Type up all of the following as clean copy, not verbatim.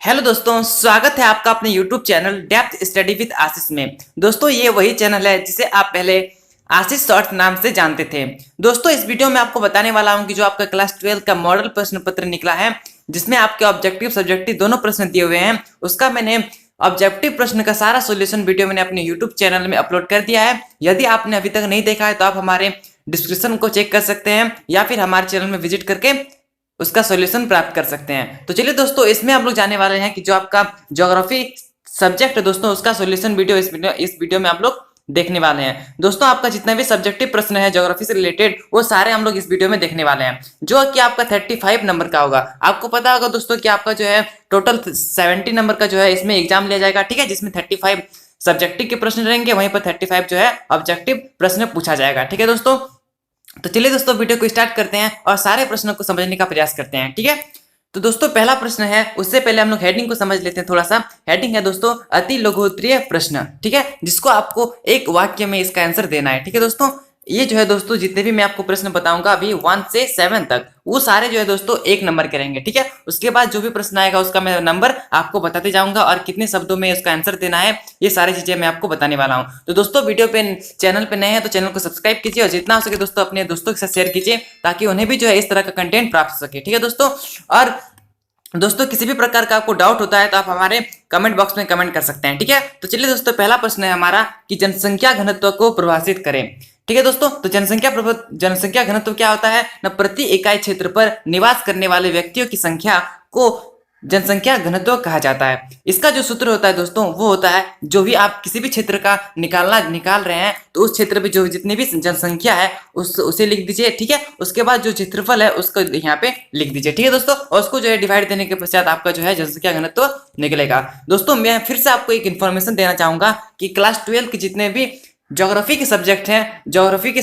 Hello दोस्तों, स्वागत है आपका अपने YouTube channel depth study with Ashish में। दोस्तों, ये वही चैनल है जिसे आप पहले आशीष शॉर्ट नाम से जानते थे। दोस्तों, इस वीडियो में आपको बताने वाला हूं कि जो आपका क्लास 12 का मॉडल प्रश्न पत्र निकला है, जिसमें आपके ऑब्जेक्टिव सब्जेक्टिव दोनों प्रश्न दिए हुए हैं, उसका मैंने ऑब्जेक्टिव प्रश्न का सारा सोल्यूशन वीडियो मैंने अपने YouTube चैनल में अपलोड कर दिया है। यदि आपने अभी तक नहीं देखा है तो आप हमारे डिस्क्रिप्शन को चेक कर सकते हैं या फिर हमारे चैनल में विजिट करके उसका सॉल्यूशन प्राप्त कर सकते हैं। तो चलिए दोस्तों, इसमें हम लोग जाने वाले हैं कि जो आपका ज्योग्राफी सब्जेक्ट है दोस्तों, उसका सॉल्यूशन वीडियो इस वीडियो में आप लोग देखने वाले हैं। दोस्तों, आपका जितना भी सब्जेक्टिव प्रश्न है ज्योग्राफी से रिलेटेड, वो सारे हम लोग इस वीडियो में देखने वाले हैं, जो कि आपका 35 नंबर का होगा। आपको पता होगा दोस्तों कि आपका जो है टोटल 70 नंबर का जो है इसमें एग्जाम लिया जाएगा, ठीक है, जिसमें 35 सब्जेक्टिव के प्रश्न रहेंगे, वहीं पर 35 जो है ऑब्जेक्टिव प्रश्न पूछा जाएगा, ठीक है दोस्तों। तो चलिए दोस्तों, वीडियो को स्टार्ट करते हैं और सारे प्रश्नों को समझने का प्रयास करते हैं, ठीक है। तो दोस्तों, पहला प्रश्न है, उससे पहले हम लोग हेडिंग को समझ लेते हैं थोड़ा सा। हेडिंग है दोस्तों अति लघुत्तरीय प्रश्न, ठीक है, जिसको आपको एक वाक्य में इसका आंसर देना है, ठीक है दोस्तों। ये जो है दोस्तों, जितने भी मैं आपको प्रश्न बताऊंगा अभी 1 से 7 तक, वो सारे जो है दोस्तों 1 नंबर के रहेंगे, ठीक है। उसके बाद जो भी प्रश्न आएगा उसका मैं नंबर आपको बताते जाऊंगा और कितने शब्दों में उसका आंसर देना है, ये सारी चीजें मैं आपको बताने वाला हूं। तो दोस्तों, वीडियो पे चैनल पे नए हैं तो चैनल को सब्सक्राइब कीजिए और जितना हो सके दोस्तों अपने दोस्तों के साथ शेयर कीजिए, ताकि उन्हें भी जो है इस तरह का कंटेंट प्राप्त हो सके, ठीक है दोस्तों। और दोस्तों, किसी भी प्रकार का आपको डाउट होता है तो आप हमारे कमेंट बॉक्स में कमेंट कर सकते हैं, ठीक है। तो चलिए दोस्तों, पहला प्रश्न है हमारा कि जनसंख्या घनत्व को परिभाषित करें, ठीक है दोस्तों। तो जनसंख्या घनत्व क्या होता है ना, प्रति इकाई क्षेत्र पर निवास करने वाले व्यक्तियों की संख्या को जनसंख्या घनत्व कहा जाता है। इसका जो सूत्र होता है दोस्तों, वो होता है, जो भी आप किसी भी क्षेत्र का निकाल रहे हैं तो उस क्षेत्र में जो जितनी भी जनसंख्या है उसे लिख दीजिए, ठीक है। उसके बाद जो क्षेत्रफल है उसको यहाँ पे लिख दीजिए, ठीक है दोस्तों। और उसको जो है डिवाइड देने के पश्चात आपका जो है जनसंख्या घनत्व निकलेगा। दोस्तों, मैं फिर से आपको एक इन्फॉर्मेशन देना चाहूंगा कि क्लास 12 के जितने भी ज्योग्राफी के सब्जेक्ट हैं, ज्योग्राफी के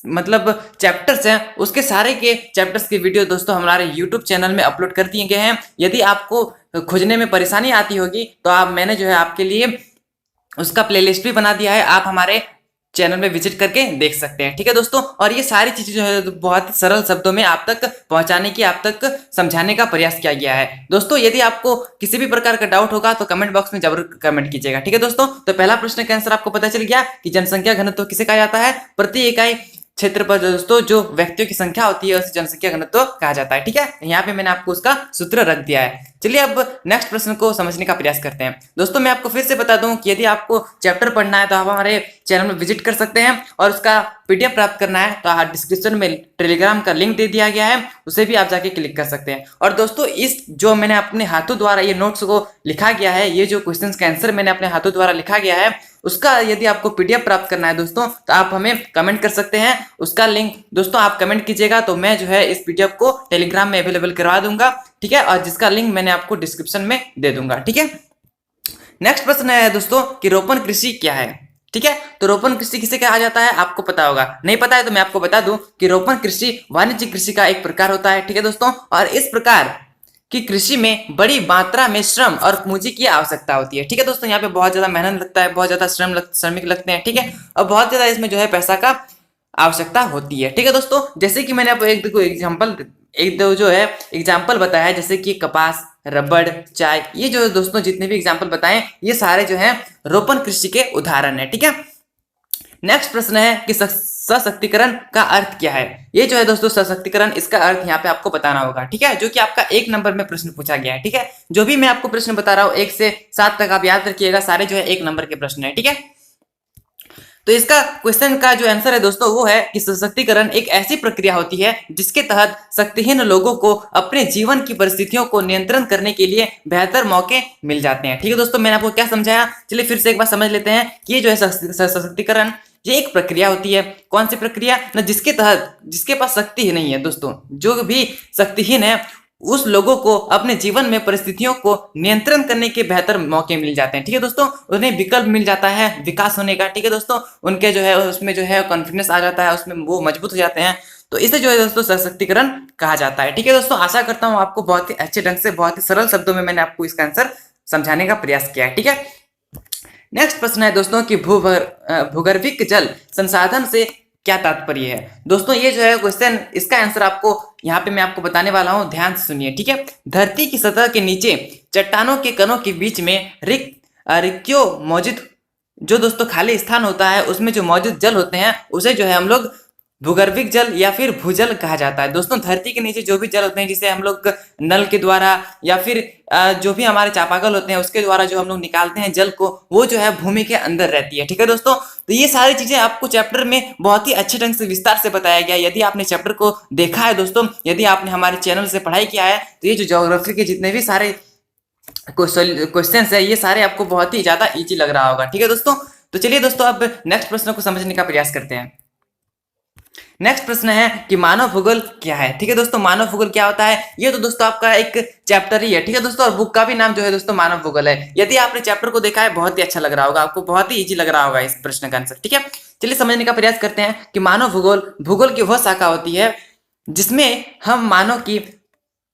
मतलब चैप्टर्स हैं, उसके सारे के चैप्टर्स की वीडियो दोस्तों हमारे YouTube चैनल में अपलोड कर दिए गए हैं। यदि आपको खोजने में परेशानी आती होगी तो मैंने जो है आपके लिए उसका प्लेलिस्ट भी बना दिया है, आप हमारे चैनल में विजिट करके देख सकते हैं, ठीक है दोस्तों। और ये सारी चीजें जो है बहुत ही सरल शब्दों में आप तक पहुंचाने की, आप तक समझाने का प्रयास किया गया है। दोस्तों, यदि आपको किसी भी प्रकार का डाउट होगा तो कमेंट बॉक्स में जरूर कमेंट कीजिएगा, ठीक है दोस्तों। तो पहला प्रश्न का आंसर आपको पता चल गया कि जनसंख्या घनत्व किसे कहा जाता है, प्रति इकाई क्षेत्र पर दोस्तों जो व्यक्तियों की संख्या होती है उसे जनसंख्या घनत्व कहा जाता है, ठीक है। यहाँ पे मैंने आपको उसका सूत्र रख दिया है। चलिए अब नेक्स्ट प्रश्न को समझने का प्रयास करते हैं। दोस्तों, मैं आपको फिर से बता दूं कि यदि आपको चैप्टर पढ़ना है तो आप हमारे चैनल में विजिट कर सकते हैं, और उसका पीडीएफ प्राप्त करना है तो डिस्क्रिप्शन में टेलीग्राम का लिंक दे दिया गया है, उसे भी आप जाके क्लिक कर सकते हैं। और दोस्तों, इस जो मैंने अपने हाथों द्वारा ये नोट्स को लिखा गया है, ये जो क्वेश्चन का आंसर मैंने अपने हाथों द्वारा लिखा गया है, उसका यदि आपको पीडीएफ प्राप्त करना है दोस्तों तो आप हमें कमेंट कर सकते हैं। उसका लिंक दोस्तों आप कमेंट कीजिएगा तो मैं जो है इस पीडीएफ को टेलीग्राम में अवेलेबल करवा दूंगा, ठीक है, और जिसका लिंक मैंने आपको डिस्क्रिप्शन में दे दूंगा, ठीक है। नेक्स्ट प्रश्न है दोस्तों कि रोपण कृषि क्या है, ठीक है। तो रोपण कृषि किसे कहा जाता है आपको पता होगा, नहीं पता है तो मैं आपको बता दूं कि रोपण कृषि वाणिज्यिक कृषि का एक प्रकार होता है, ठीक है दोस्तों। और इस प्रकार कि कृषि में बड़ी मात्रा में श्रम और पूंजी की आवश्यकता होती है, ठीक है दोस्तों। यहाँ पे बहुत ज्यादा मेहनत लगता है, बहुत ज्यादा श्रमिक लगते हैं, ठीक है, और बहुत ज्यादा इसमें जो है पैसा का आवश्यकता होती है, ठीक है दोस्तों। जैसे कि मैंने आपको एक दो जो है एग्जाम्पल बताया है, जैसे कि कपास, रबड़, चाय, ये जो दोस्तों जितने भी एग्जाम्पल बताए ये सारे जो है रोपण कृषि के उदाहरण है, ठीक है। नेक्स्ट प्रश्न है कि सशक्तिकरण का अर्थ क्या है। ये जो है दोस्तों सशक्तिकरण, इसका अर्थ यहाँ पे आपको बताना होगा, ठीक है, जो कि आपका 1 नंबर में प्रश्न पूछा गया है, ठीक है। जो भी मैं आपको प्रश्न बता रहा हूँ 1 से 7 तक आप याद रखिएगा, सारे जो है 1 नंबर के प्रश्न है, ठीक है। तो इसका क्वेश्चन का जो आंसर है दोस्तों वो है कि सशक्तिकरण एक ऐसी प्रक्रिया होती है जिसके तहत शक्तिहीन लोगों को अपने जीवन की परिस्थितियों को नियंत्रण करने के लिए बेहतर मौके मिल जाते हैं, ठीक है दोस्तों। मैंने आपको क्या समझाया, चलिए फिर से एक बार समझ लेते हैं कि ये जो है सशक्तिकरण, ये एक प्रक्रिया होती है। कौन सी प्रक्रिया ना, जिसके तहत जिसके पास शक्ति ही नहीं है दोस्तों, जो भी शक्तिहीन है उस लोगों को अपने जीवन में परिस्थितियों को नियंत्रण करने के बेहतर मौके मिल जाते हैं, ठीक है दोस्तों। उन्हें विकल्प मिल जाता है विकास होने का, ठीक है दोस्तों। उनके जो है उसमें जो है कॉन्फिडेंस आ जाता है, उसमें वो मजबूत हो जाते हैं, तो इसे जो है दोस्तों सशक्तिकरण कहा जाता है, ठीक है दोस्तों। आशा करता हूँ आपको बहुत ही अच्छे ढंग से, बहुत ही सरल शब्दों में मैंने आपको इसका आंसर समझाने का प्रयास किया है, ठीक है। नेक्स्ट प्रश्न है दोस्तों कि भूगर्भिक जल संसाधन से क्या तात्पर्य है। दोस्तों ये जो है क्वेश्चन, इसका आंसर आपको यहाँ पे मैं आपको बताने वाला हूँ, ध्यान से सुनिए, ठीक है। धरती की सतह के नीचे चट्टानों के कणों के बीच में रिक्तियों मौजूद, जो दोस्तों खाली स्थान होता है उसमें जो मौजूद जल होते हैं उसे जो है हम लोग भूगर्भिक जल या फिर भूजल कहा जाता है। दोस्तों धरती के नीचे जो भी जल होते हैं जिसे हम लोग नल के द्वारा या फिर जो भी हमारे चापाकल होते हैं उसके द्वारा जो हम लोग निकालते हैं जल को, वो जो है भूमि के अंदर रहती है, ठीक है दोस्तों। तो ये सारी चीजें आपको चैप्टर में बहुत ही अच्छे ढंग से विस्तार से बताया गया। यदि आपने चैप्टर को देखा है दोस्तों, यदि आपने हमारे चैनल से पढ़ाई किया है, तो ये जो ज्योग्राफी के जितने भी सारे क्वेश्चंस है ये सारे आपको बहुत ही ज्यादा इजी लग रहा होगा, ठीक है दोस्तों। तो चलिए दोस्तों अब नेक्स्ट प्रश्न को समझने का प्रयास करते हैं। नेक्स्ट प्रश्न है कि मानव भूगोल क्या है, ठीक है दोस्तों। मानव भूगोल क्या होता है, ये तो दोस्तों आपका एक चैप्टर ही है, ठीक है दोस्तों। और बुक का भी नाम जो है दोस्तों मानव भूगोल है। यदि आपने चैप्टर को देखा है बहुत ही अच्छा लग रहा होगा, आपको बहुत ही इजी लग रहा होगा इस प्रश्न का आंसर, ठीक है। चलिए समझने का प्रयास करते हैं कि मानव भूगोल की वह शाखा होती है जिसमें हम मानव की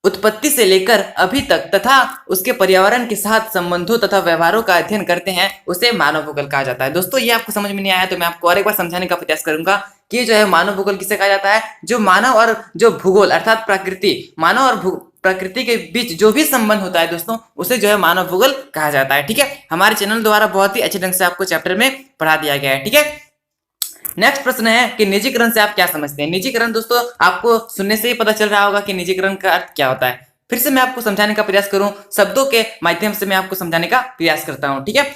उत्पत्ति से लेकर अभी तक तथा उसके पर्यावरण के साथ संबंधों तथा व्यवहारों का अध्ययन करते हैं, उसे मानव भूगोल कहा जाता है। दोस्तों ये आपको समझ में नहीं आया तो मैं आपको और एक बार समझाने का प्रयास करूंगा कि जो है मानव भूगोल किसे कहा जाता है। जो मानव और जो भूगोल अर्थात प्रकृति, मानव और प्रकृति के बीच जो भी संबंध होता है दोस्तों, उसे जो है मानव भूगोल कहा जाता है, ठीक है। हमारे चैनल द्वारा बहुत ही अच्छे ढंग से आपको चैप्टर में पढ़ा दिया गया है, ठीक है। नेक्स्ट प्रश्न है कि निजीकरण से आप क्या समझते हैं। निजीकरण दोस्तों आपको सुनने से ही पता चल रहा होगा कि निजीकरण का अर्थ क्या होता है। फिर से मैं आपको समझाने का प्रयास करूं, शब्दों के माध्यम से मैं आपको समझाने का प्रयास करता हूं, ठीक है।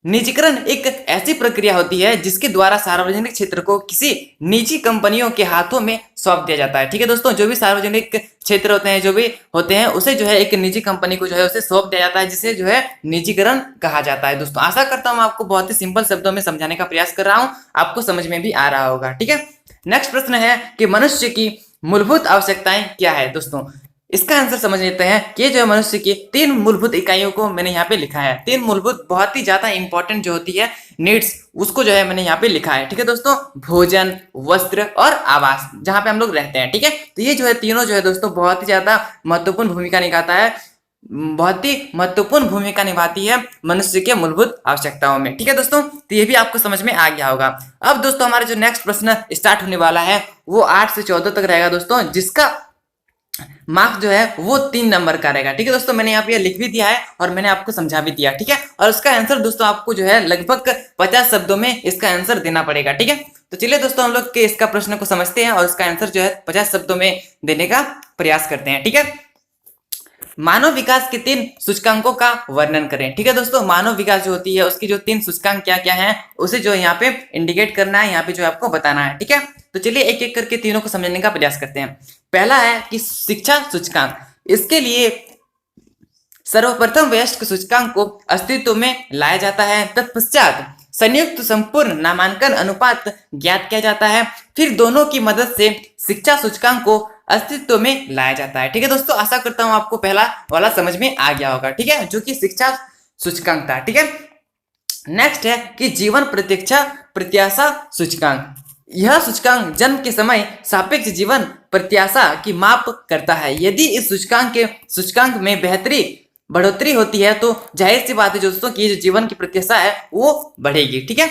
निजीकरण एक ऐसी प्रक्रिया होती है जिसके द्वारा सार्वजनिक क्षेत्र को किसी निजी कंपनियों के हाथों में सौंप दिया जाता है, ठीक है दोस्तों। जो भी सार्वजनिक क्षेत्र होते हैं, जो भी होते हैं, उसे जो है एक निजी कंपनी को जो है उसे सौंप दिया जाता है, जिसे जो है निजीकरण कहा जाता है। दोस्तों आशा करता हूं आपको बहुत ही सिंपल शब्दों में समझाने का प्रयास कर रहा हूं, आपको समझ में भी आ रहा होगा, ठीक है। नेक्स्ट प्रश्न है कि मनुष्य की मूलभूत आवश्यकताएं क्या है। दोस्तों इसका आंसर समझ लेते हैं कि जो है मनुष्य की 3 मूलभूत इकाइयों को मैंने यहाँ पे लिखा है। 3 मूलभूत बहुत ही ज्यादा इंपॉर्टेंट जो होती है नीड्स, उसको जो है मैंने यहाँ पे लिखा है, ठीक है दोस्तों। भोजन, वस्त्र और आवास, जहाँ पे हम लोग रहते हैं, ठीक है। तो ये जो है तीनों जो है दोस्तों बहुत ही ज्यादा महत्वपूर्ण भूमिका निभाता है, बहुत ही महत्वपूर्ण भूमिका निभाती है मनुष्य के मूलभूत आवश्यकताओं में, ठीक है दोस्तों। तो ये भी आपको समझ में आ गया होगा। अब दोस्तों हमारा जो नेक्स्ट प्रश्न स्टार्ट होने वाला है वो 8 से 14 तक रहेगा दोस्तों, जिसका मार्क्स जो है वो 3 नंबर का रहेगा, ठीक है दोस्तों। मैंने यहाँ पे लिख भी दिया है और मैंने आपको समझा भी दिया, ठीक है। और उसका आंसर दोस्तों आपको जो है लगभग 50 शब्दों में इसका आंसर देना पड़ेगा, ठीक है। तो चलिए दोस्तों हम लोग के इसका प्रश्न को समझते हैं और इसका आंसर जो है 50 शब्दों में देने का प्रयास करते हैं, ठीक है। मानव विकास के 3 सूचकांकों का वर्णन करें, ठीक है दोस्तों। मानव विकास जो होती है उसकी जो 3 सूचकांक क्या क्या है उसे जो यहाँ पे इंडिकेट करना है, यहाँ पे जो आपको बताना है, ठीक है। तो चलिए एक एक करके तीनों को समझने का प्रयास करते हैं। पहला है कि शिक्षा सूचकांक, इसके लिए सर्वप्रथम वयस्क सूचकांक को अस्तित्व में लाया जाता है। तत्पश्चात संयुक्त संपूर्ण नामांकन अनुपात ज्ञात किया जाता है, फिर दोनों की मदद से शिक्षा सूचकांक को अस्तित्व में लाया जाता है, ठीक है दोस्तों। आशा करता हूं आपको पहला वाला समझ में आ गया होगा, ठीक है, जो कि शिक्षा सूचकांक था, ठीक है। नेक्स्ट है कि जीवन प्रत्याशा सूचकांक, यह सूचकांक जन्म के समय सापेक्ष जीवन प्रत्याशा की माप करता है। यदि इस सूचकांक में बढ़ोतरी होती है तो जाहिर सी बात है दोस्तों कि जो जीवन की प्रत्याशा है वो बढ़ेगी, ठीक है।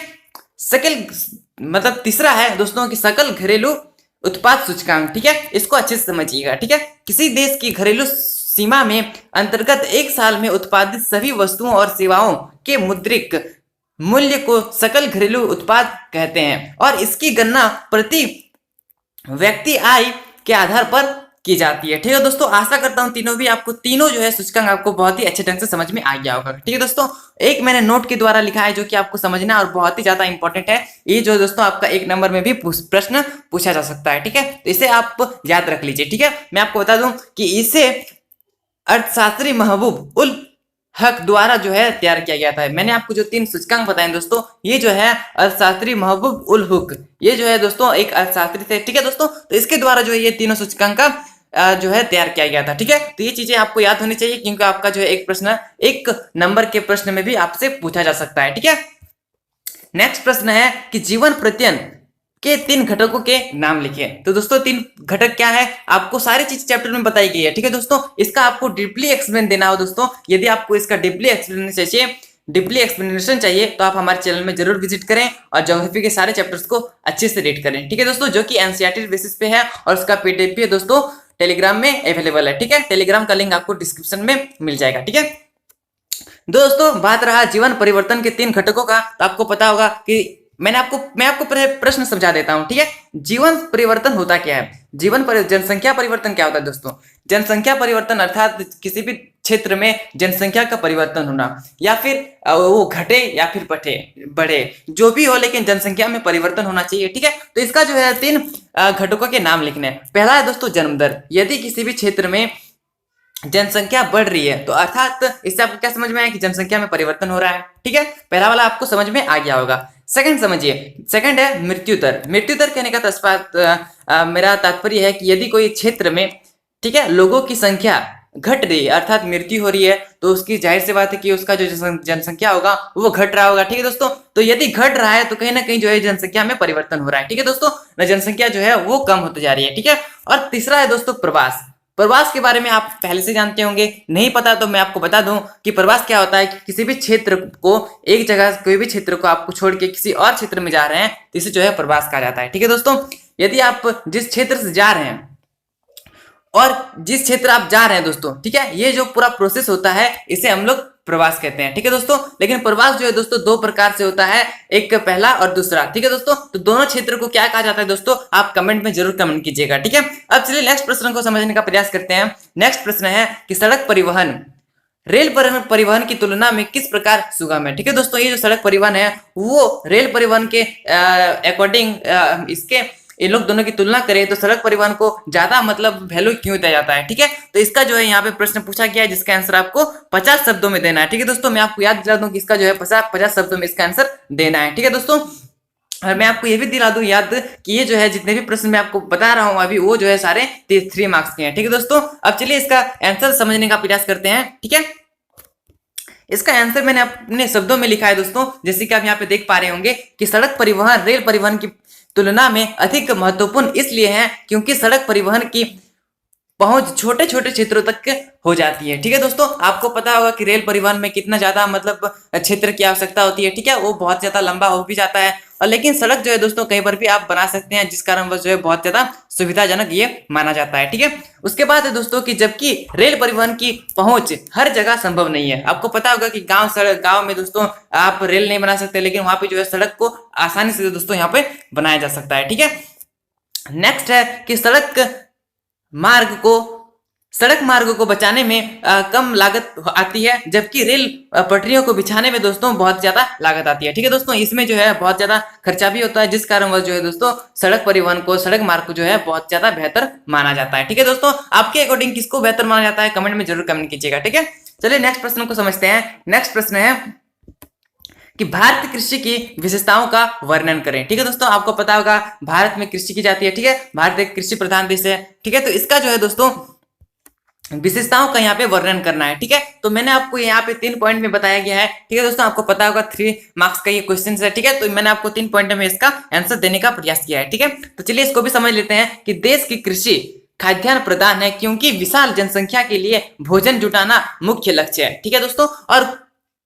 तीसरा है दोस्तों कि सकल घरेलू उत्पाद सूचकांक, ठीक है। इसको अच्छे से समझिएगा, ठीक है। किसी देश की घरेलू सीमा में अंतर्गत एक साल में उत्पादित सभी वस्तुओं और सेवाओं के मुद्रिक मूल्य को सकल घरेलू उत्पाद कहते हैं और इसकी गणना प्रति व्यक्ति आय के आधार पर की जाती है, ठीक है दोस्तों। आशा करता हूं तीनों जो है सूचकांक आपको बहुत ही अच्छे ढंग से समझ में आ गया होगा, ठीक है दोस्तों। एक मैंने नोट के द्वारा लिखा है जो कि आपको समझना और बहुत ही ज्यादा इंपॉर्टेंट है। ये जो दोस्तों आपका 1 नंबर में भी प्रश्न पूछा जा सकता है, ठीक है। तो इसे आप याद रख लीजिए, ठीक है। मैं आपको बता दूं कि इसे अर्थशास्त्री महबूब उल हक द्वारा जो है तैयार किया गया था। मैंने आपको जो 3 सूचकांक बताए दोस्तों, ये जो है अर्थशास्त्री महबूब उल हक, ये जो है दोस्तों एक अर्थशास्त्री थे, ठीक है दोस्तों। तो इसके द्वारा जो है ये तीनों सूचकांक का जो है तैयार किया गया था, ठीक है। तो ये चीजें आपको याद होनी चाहिए क्योंकि आपका जो है एक प्रश्न 1 नंबर के प्रश्न में भी आपसे पूछा जा सकता है, ठीक है। नेक्स्ट प्रश्न है कि जीवन प्रत्ययन के 3 घटकों के नाम लिखिए। तो दोस्तों 3 घटक क्या है आपको सारी चीज चैप्टर में बताई गई है, ठीक है दोस्तों। इसका आपको डीपली एक्सप्लेन देना हो दोस्तों, यदि आपको इसका डीपली एक्सप्लेन चाहिए डीपली एक्सप्लेनेशन चाहिए तो आप हमारे चैनल में जरूर विजिट करें और ज्योग्राफी के सारे चैप्टर्स को अच्छे से रीड करें। ठीक है दोस्तों, जो कि एनसीईआरटी बेसिस पे है और उसका पीडीएफ भी है दोस्तों टेलीग्राम में अवेलेबल है। ठीक है, टेलीग्राम का लिंक आपको डिस्क्रिप्शन में मिल जाएगा। ठीक है दोस्तों, बात रहा जीवन परिवर्तन के 3 घटकों का, तो आपको पता होगा कि मैं आपको प्रश्न समझा देता हूं। ठीक है, जीवन परिवर्तन होता क्या है? जनसंख्या परिवर्तन क्या होता है दोस्तों? जनसंख्या परिवर्तन अर्थात किसी भी क्षेत्र में जनसंख्या का परिवर्तन होना, या फिर वो घटे या फिर बढ़े, जो भी हो, लेकिन जनसंख्या में परिवर्तन होना चाहिए। ठीक है, तो इसका जो है 3 घटकों के नाम लिखने हैं। पहला है दोस्तों जन्म दर। यदि किसी भी क्षेत्र में जनसंख्या बढ़ रही है तो अर्थात इससे आपको क्या समझ में आया कि जनसंख्या में परिवर्तन हो रहा है। ठीक है, पहला वाला आपको समझ में आ गया होगा। सेकंड समझिए, सेकंड है मृत्यु दर। मृत्यु दर कहने का मेरा तात्पर्य है कि यदि कोई क्षेत्र में, ठीक है, लोगों की संख्या घट रही है अर्थात मृत्यु हो रही है, तो उसकी जाहिर सी बात है कि उसका जो जनसंख्या होगा वो घट रहा होगा। ठीक है दोस्तों, तो यदि घट रहा है तो कहीं ना कहीं जो है जनसंख्या में परिवर्तन हो रहा है। ठीक है दोस्तों, जनसंख्या जो है वो कम होती जा रही है। ठीक है, और तीसरा है दोस्तों प्रवास। प्रवास के बारे में आप पहले से जानते होंगे, नहीं पता तो मैं आपको बता दूं कि प्रवास क्या होता है कि किसी भी क्षेत्र को, एक जगह कोई भी क्षेत्र को आपको छोड़ के किसी और क्षेत्र में जा रहे हैं तो इसे जो है प्रवास कहा जाता है। ठीक है दोस्तों, यदि आप जिस क्षेत्र से जा रहे हैं और जिस क्षेत्र आप जा रहे हैं दोस्तों, ठीक है, ये जो पूरा प्रोसेस होता है इसे हम लोग प्रवास कहते हैं। ठीक है दोस्तों, लेकिन प्रवास जो है दोस्तों 2 प्रकार से होता है, एक पहला और दूसरा। ठीक है दोस्तों, तो दोनों क्षेत्र को क्या कहा जाता है दोस्तों, आप कमेंट में जरूर कमेंट कीजिएगा। ठीक है, अब चलिए नेक्स्ट प्रश्न को समझने का प्रयास करते हैं। नेक्स्ट प्रश्न है कि सड़क परिवहन रेल परिवहन की तुलना में किस प्रकार सुगम है? ठीक है दोस्तों, ये जो सड़क परिवहन है वो रेल परिवहन के अकॉर्डिंग इसके इन लोग दोनों की तुलना करें तो सड़क परिवहन को ज्यादा मतलब वैल्यू क्यों दिया जाता है? ठीक है, तो इसका जो है यहाँ पे प्रश्न पूछा गया है जिसका आंसर आपको 50 शब्दों में देना है। ठीक है दोस्तों, मैं आपको याद दिला दूं कि इसका जो है 50 शब्दों में इसका आंसर देना है। ठीक है दोस्तों, और मैं आपको ये भी दिला दूं याद कि ये जो है जितने भी प्रश्न मैं आपको बता रहा हूं अभी वो जो है सारे 3 मार्क्स के हैं। ठीक है दोस्तों, अब चलिए इसका आंसर समझने का प्रयास करते हैं। ठीक है, इसका आंसर मैंने अपने शब्दों में लिखा है दोस्तों, जैसे कि आप यहाँ पे देख पा रहे होंगे कि सड़क परिवहन रेल परिवहन की तुलना में अधिक महत्वपूर्ण इसलिए है क्योंकि सड़क परिवहन की पहुंच छोटे छोटे क्षेत्रों तक हो जाती है। ठीक है दोस्तों, आपको पता होगा कि रेल परिवहन में कितना ज्यादा मतलब क्षेत्र की आवश्यकता होती है। ठीक है, वो बहुत ज्यादा लंबा हो भी जाता है, और लेकिन सड़क जो है दोस्तों कहीं पर भी आप बना सकते हैं, जिस कारण वह जो है बहुत ज्यादा सुविधाजनक ये माना जाता है। ठीक है, उसके बाद है दोस्तों कि जबकि रेल परिवहन की पहुंच हर जगह संभव नहीं है। आपको पता होगा कि गांव में दोस्तों आप रेल नहीं बना सकते, लेकिन वहां पे जो है सड़क को आसानी से दोस्तों यहाँ पे बनाया जा सकता है। ठीक है, नेक्स्ट है कि सड़क मार्ग को बचाने में कम लागत आती है, जबकि रेल पटरियों को बिछाने में दोस्तों बहुत ज्यादा लागत आती है। ठीक है दोस्तों, इसमें जो है बहुत ज्यादा खर्चा भी होता है, जिस कारण वह जो है दोस्तों सड़क मार्ग को जो है बहुत ज्यादा बेहतर माना जाता है। ठीक है दोस्तों, आपके अकॉर्डिंग किसको बेहतर माना जाता है कमेंट में जरूर कमेंट कीजिएगा। ठीक है, चलिए नेक्स्ट प्रश्न को समझते हैं। नेक्स्ट प्रश्न है कि भारतीय कृषि की विशेषताओं का वर्णन करें। ठीक है दोस्तों, आपको पता होगा भारत में कृषि की जाती है। ठीक है, भारत एक कृषि प्रधान देश है। ठीक है, तो इसका जो है दोस्तों विशेषताओं का यहाँ पे वर्णन करना है। ठीक है, तो मैंने आपको यहाँ पे 3 पॉइंट में बताया गया है। ठीक है दोस्तों, आपको पता होगा 3 मार्क्स का ये क्वेश्चन है। ठीक है, तो मैंने आपको 3 पॉइंट में इसका आंसर देने का प्रयास किया है। ठीक है, तो चलिए इसको भी समझ लेते हैं कि देश की कृषि खाद्यान्न प्रदान है क्योंकि विशाल जनसंख्या के लिए भोजन जुटाना मुख्य लक्ष्य है। ठीक है दोस्तों, और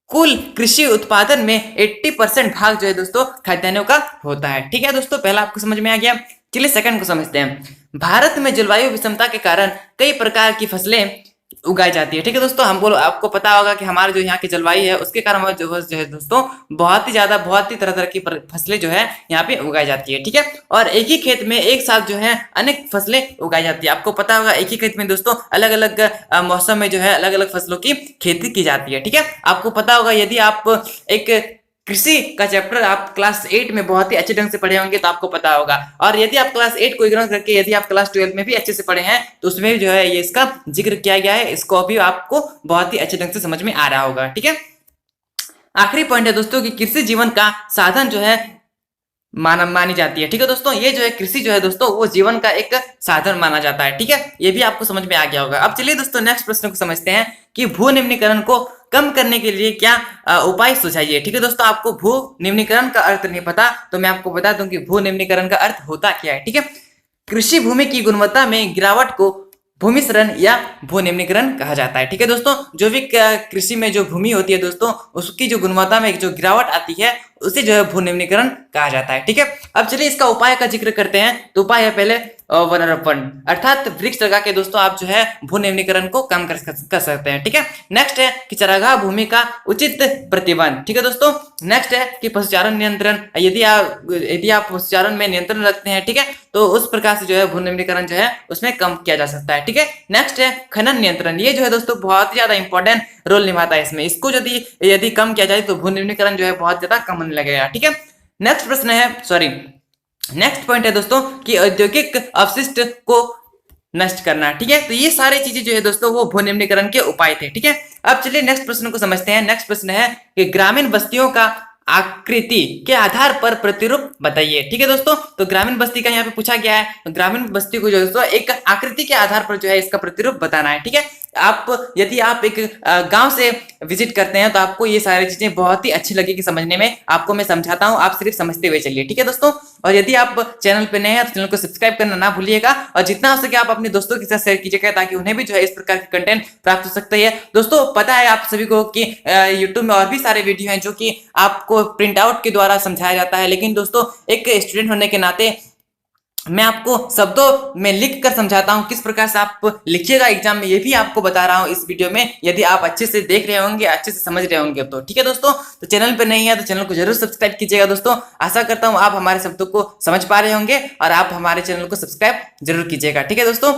कुल कृषि उत्पादन में 80% भाग जो है दोस्तों खाद्यान्नों का होता है। ठीक है दोस्तों, पहला आपको समझ में आ गया। चलिए सेकंड को समझते हैं। भारत में जलवायु विषमता के कारण कई प्रकार की फसलें उगाई जाती है। ठीक है दोस्तों, आपको पता होगा कि हमारे जो यहाँ की जलवायु है उसके कारण जो है दोस्तों बहुत ही तरह की फसलें जो है यहाँ पे उगाई जाती है। ठीक है, और एक ही खेत में एक साथ जो है अनेक फसलें उगाई जाती है। आपको पता होगा एक ही खेत में दोस्तों अलग अलग मौसम में जो है अलग अलग फसलों की खेती की जाती है। ठीक है, आपको पता होगा यदि आप एक कृषि का चैप्टर आप क्लास 8 में बहुत ही अच्छे ढंग से पढ़े होंगे तो आपको पता होगा, और यदि आप क्लास 8 को इग्नोर करके यदि आप क्लास 12 में भी अच्छे से पढ़े हैं तो उसमें भी जो है ये इसका जिक्र किया गया है, इसको भी आपको बहुत ही अच्छे ढंग से समझ में आ रहा होगा। ठीक है, आखिरी पॉइंट है दोस्तों कि कृषि जीवन का साधन जो है मानी जाती है। ठीक है दोस्तों, ये जो है कृषि जो है दोस्तों वो जीवन का एक साधन माना जाता है। ठीक है, ये भी आपको समझ में आ गया होगा। अब चलिए दोस्तों नेक्स्ट प्रश्न को समझते हैं कि भू निम्नीकरण को कम करने के लिए क्या उपाय सुझाइए। ठीक है दोस्तों, आपको भू निम्नीकरण का अर्थ नहीं पता तो मैं आपको बता दूं कि भू निम्नीकरण का अर्थ होता क्या है। ठीक है, कृषि भूमि की गुणवत्ता में गिरावट को भूमि क्षरण या भू निम्नीकरण कहा जाता है। ठीक है दोस्तों, जो भी कृषि में जो भूमि होती है दोस्तों, उसकी जो गुणवत्ता में जो गिरावट आती है उसे जो है भू निम्नीकरण कहा जाता है। ठीक है, अब चलिए इसका उपाय का जिक्र करते हैं। तो उपाय है पहले वनारोपण, अर्थात वृक्ष लगा के दोस्तों आप जो है भू निम्नीकरण को कम कर सकते हैं। ठीक है, नेक्स्ट है कि चरागाह भूमि का उचित प्रतिबंध। ठीक है दोस्तों, नेक्स्ट है कि पशुचारण नियंत्रण, यदि आप पशुचारण में नियंत्रण रखते हैं, ठीक है, तो उस प्रकार से जो है भू निम्नीकरण जो है उसमें कम किया जा सकता है। ठीक है, नेक्स्ट है खनन नियंत्रण, ये जो है दोस्तों बहुत ही ज्यादा इंपॉर्टेंट रोल निभाता है इसमें। इसको यदि कम किया जाए तो भू निम्नीकरण जो है बहुत ज्यादा कम होने लगेगा। ठीक है, नेक्स्ट प्रश्न है, सॉरी नेक्स्ट पॉइंट है दोस्तों कि औद्योगिक अपशिष्ट को नष्ट करना। ठीक है, तो ये सारी चीजें जो है दोस्तों वो भू निम्नीकरण के उपाय थे। ठीक है, अब चलिए नेक्स्ट प्रश्न को समझते हैं। नेक्स्ट प्रश्न है कि ग्रामीण बस्तियों का आकृति के आधार पर प्रतिरूप बताइए। ठीक है दोस्तों, तो ग्रामीण बस्ती का यहाँ पे पूछा गया है, तो ग्रामीण बस्ती को जो है दोस्तों एक आकृति के आधार पर जो है इसका प्रतिरूप बताना है। ठीक है, यदि आप एक गांव से विजिट करते हैं तो आपको ये सारी चीजें बहुत ही अच्छी लगेगी समझने में। आपको मैं समझाता हूं, आप सिर्फ समझते हुए चलिए। ठीक है दोस्तों, और यदि आप चैनल पे नए हैं तो चैनल को सब्सक्राइब करना ना भूलिएगा, और जितना हो सके आप अपने दोस्तों के साथ शेयर कीजिएगा ताकि उन्हें भी जो है इस प्रकार के कंटेंट प्राप्त हो सकता है। दोस्तों पता है आप सभी को कि यूट्यूब में और भी सारे वीडियो हैं जो कि आपको प्रिंट आउट के द्वारा समझाया जाता है, लेकिन दोस्तों एक स्टूडेंट होने के नाते मैं आपको शब्दों में लिख कर समझाता हूं, किस प्रकार से आप लिखिएगा एग्जाम में, ये भी आपको बता रहा हूं इस वीडियो में। यदि आप अच्छे से देख रहे होंगे, अच्छे से समझ रहे होंगे तो ठीक है दोस्तों। तो चैनल पे नहीं है तो चैनल को जरूर सब्सक्राइब कीजिएगा दोस्तों। आशा करता हूं आप हमारे शब्दों को समझ पा रहे होंगे और आप हमारे चैनल को सब्सक्राइब जरूर कीजिएगा। ठीक है दोस्तों,